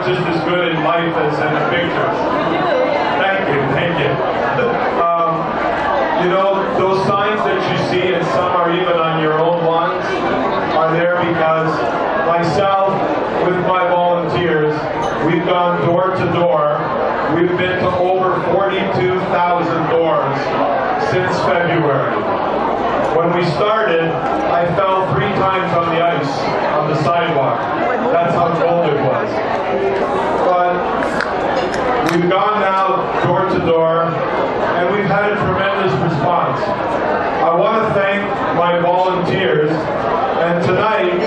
just as good in life as in the pictures. Thank you, thank you. You know, those signs that you see, and some are even on your own lawns, are there because myself, with my volunteers, we've gone door to door. We've been to over 42,000 doors since February. When we started, I fell 3 times on the ice, on the sidewalk. That's how cold it was. But we've gone now door to door, and we've had a tremendous response. I want to thank my volunteers, and tonight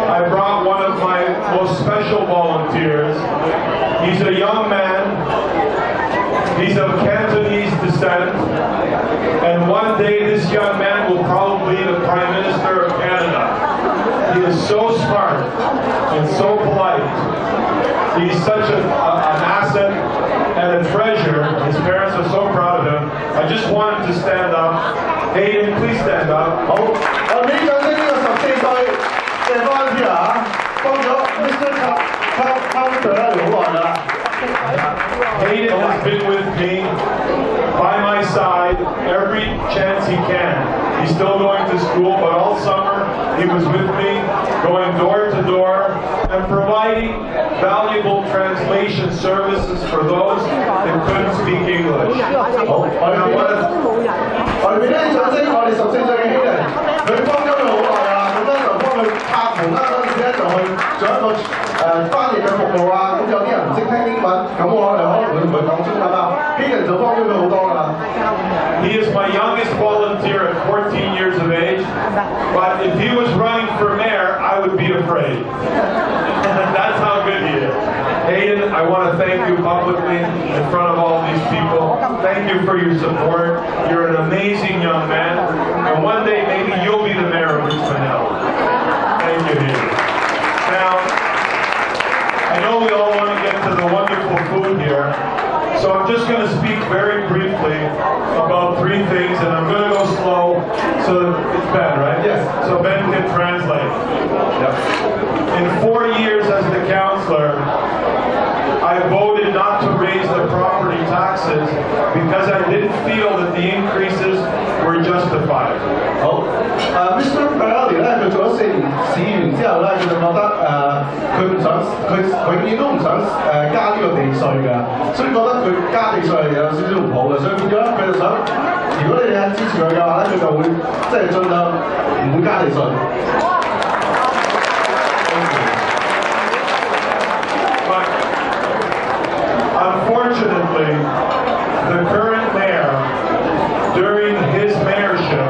I brought one of my most special volunteers. He's a young man. He's of Cantonese descent, and one day this young man will probably be the Prime Minister of Canada. He is so smart and so polite. He's such an asset and a treasure. His parents are so proud of him. I just want him to stand up. Hayden, please stand up. 好，我俾掌聲呢個14歲嘅 volunteer 啊，幫咗 Mr. Carmine Perrelli 好耐㗎啦。 Hayden has been with me by my side every chance he can. He's still going to school, but all summer he was with me, going door to door and providing valuable translation services for those that couldn't speak English. 好，我哋俾啲掌聲，我哋14歲嘅兄弟，佢幫咗佢好耐啊，咁咧就幫佢拍門啦，嗰陣時咧就去做一個翻譯嘅服務啊，咁有啲人唔識聽英文，咁我哋可能會同佢講中文啊，呢人就幫咗佢好多㗎啦。He is my youngest volunteer at 14 years of age, but if he was running for mayor, I would be afraid. That's how good he is. Hayden, I want to thank you publicly in front of all these people. Thank you for your support. You're an amazing young man, and one day maybe you'll be the mayor of Richmond Hill. Thank you, Hayden. Now, I know we all want to get to the wonderful food here, so I'm just going to speak very briefly about 3 things, and I'm going to go slow so that it's Ben, right? Yes. So Ben can translate. Yep. In 4 years as the councillor, I voted not to raise the property taxes because I didn't feel that the increases were justified. 好，Mr. Perrelli 咧，佢做咗4年市員之後咧，佢就覺得佢唔想，佢永遠都唔想加呢個地稅㗎，所以覺得佢加地稅係有少少唔好嘅，所以變咗咧佢就想，如果你哋支持佢嘅話咧，佢就會即係盡量唔會加地稅。Unfortunately, the current mayor, during his mayorship,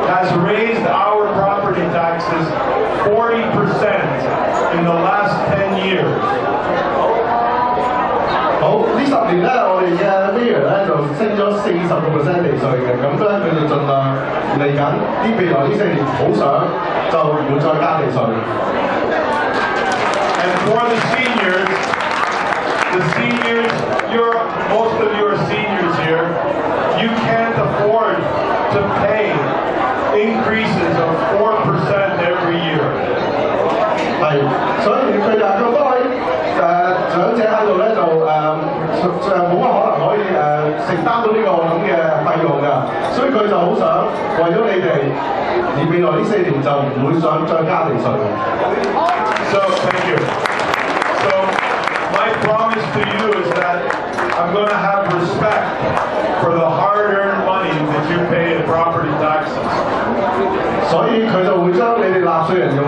has raised our property taxes 40% in the last 10 years. 好，呢10年咧，我哋嘅 mayor 咧就升咗40% 地稅嘅，咁咧佢就盡量嚟緊未來呢4年好想就唔會再加地稅。And for the seniors, most of you are seniors here, you can't afford to pay increases of 4% every year. 係，所以佢哋咁多位長者喺度咧，就冇乜可能可以承擔到呢個咁嘅費用㗎，所以佢就好想為咗你哋，而未來呢4年就唔會想再加地稅。So thank you. So my promise to you is that I'm going to have respect for the hard-earned money that you pay in property taxes. 所以佢就會將你哋納稅人用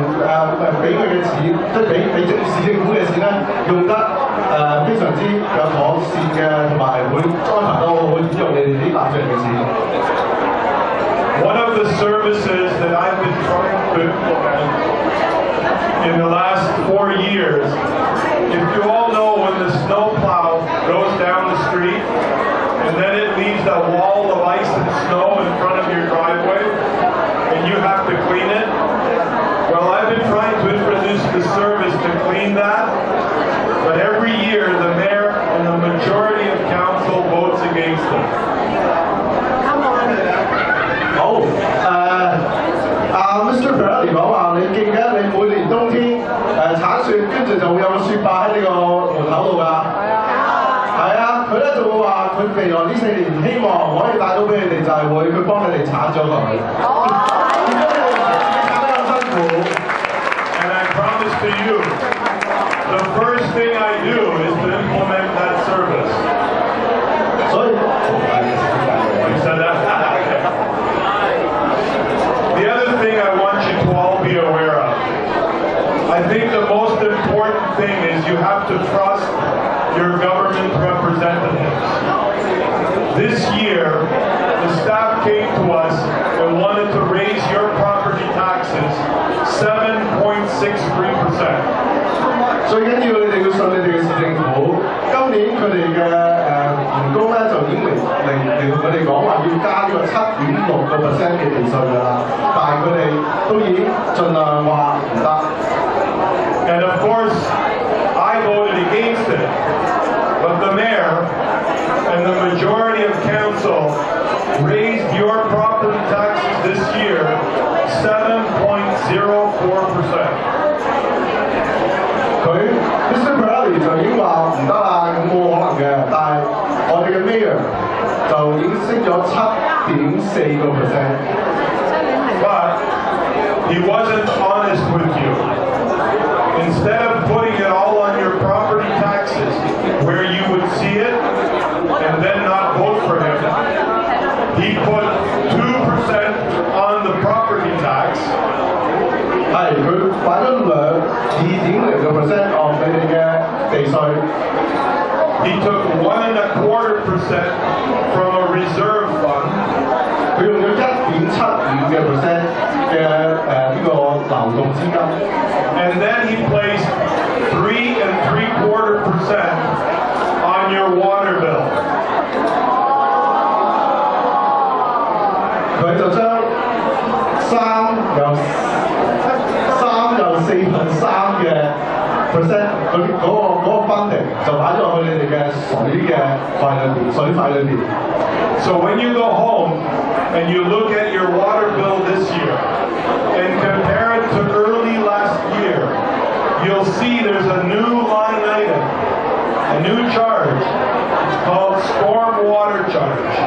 俾佢嘅錢，即係俾市政府嘅錢咧，用得非常之有妥善嘅，同埋會安排到會使用你哋啲納稅人嘅錢。One of the services that I've been trying to implement in the last 4 years, if you all know when the snowplow goes down the street and then it leaves that wall of ice and snow in front of your driveway and you have to clean it, well, I've been trying to introduce the service to clean that, but every year the mayor and the majority of council votes against it. 好，Mr. Perrelli 講話你記唔記得你每年冬天鏟雪，跟住就會有個雪霸喺呢個呢4年希望可以帶到俾你哋就係會佢幫你哋鏟咗佢。點解你哋鏟得咁辛苦 And I promise to you, the first thing I do is to implement that service. 所以 You said that? The other thing I want you to all be aware of, I think the most important thing is you have to trust your government representatives. This year, the staff came to us and wanted to raise your property taxes 7.63%. 最緊要你哋要信你哋嘅市政府。今年佢哋嘅員工咧就已經嚟同佢哋講話要加呢個7.6%嘅地稅㗎啦，但係佢哋都已經盡量話唔得。And of course, I voted against it. But the mayor and the majority of council raised your property taxes this year 7.04%. 佢 Mr. Perrelli 就已經話唔得啦，咁冇可能嘅。但係我哋嘅 mayor 就已經升咗7.4%。But he wasn't honest with you. Instead of putting it all on your property taxes, where you would see it and then not vote for him, he put 2% on the property tax. 係佢擺咗2.0% 按你哋嘅地稅。He took 1.25% from a reserve fund. 佢用咗1.75%嘅呢個流動資金。And then he placed 3.75% on your water bill. 佢就將3又4分3嘅 percent 嗰個 funding 就擺咗落去你哋嘅水嘅費裏邊，水費裏邊。So when you go home and you look at your water bill this year and compare it to early last year, you'll see there's a new line item, a new charge. It's called storm water charge.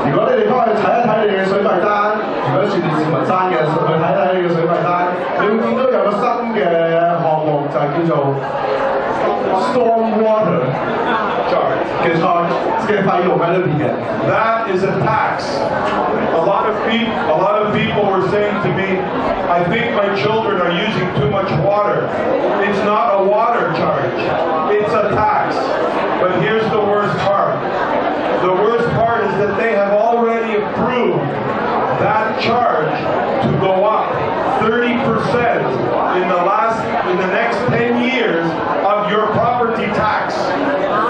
如果你哋翻去睇一睇你嘅水費單，如果住電視民生嘅，去睇睇你嘅水費單，你會見到有個新嘅項目就係叫做 storm water charge 嘅費用喺裏邊嘅。That is a tax. A lot of people were saying to me, I think my children are using too much water. It's not a water charge. It's a tax. But here's the worst part. The worst part is that they have already approved that charge to go up 30% in the next 10 years of your property tax.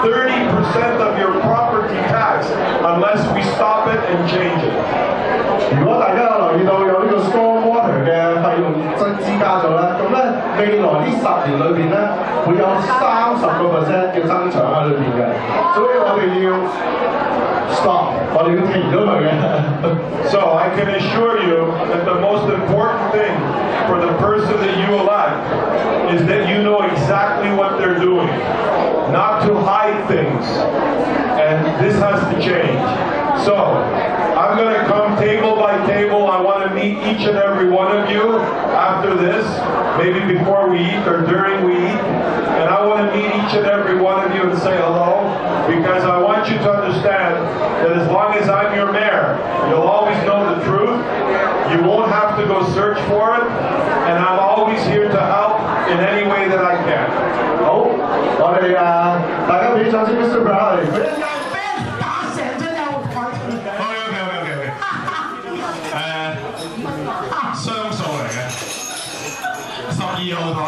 30% of your property tax unless we stop it and change it. 如果大家有留意到有呢個 storm water 嘅費用增加咗咧，咁咧未來呢10年裏邊咧會有30% 嘅增長喺裏邊嘅，所以我哋要 stop， 我哋要停咗佢嘅。So I can assure you that the most important thing for the person that you elect is that you know exactly what they're doing, not to hide things. And this has to change. So I'm going to come table by table. I want to meet each and every one of you after this, maybe before we eat or during we eat. And I want to meet each and every one of you and say hello, because I want you to understand that as long as I'm your mayor, you'll always know the truth. You won't have to go search for it. And I'm always here to help in any way that I can. 好，我哋大家俾掌聲 Mr. Perrelli。雙數嚟嘅，12號台。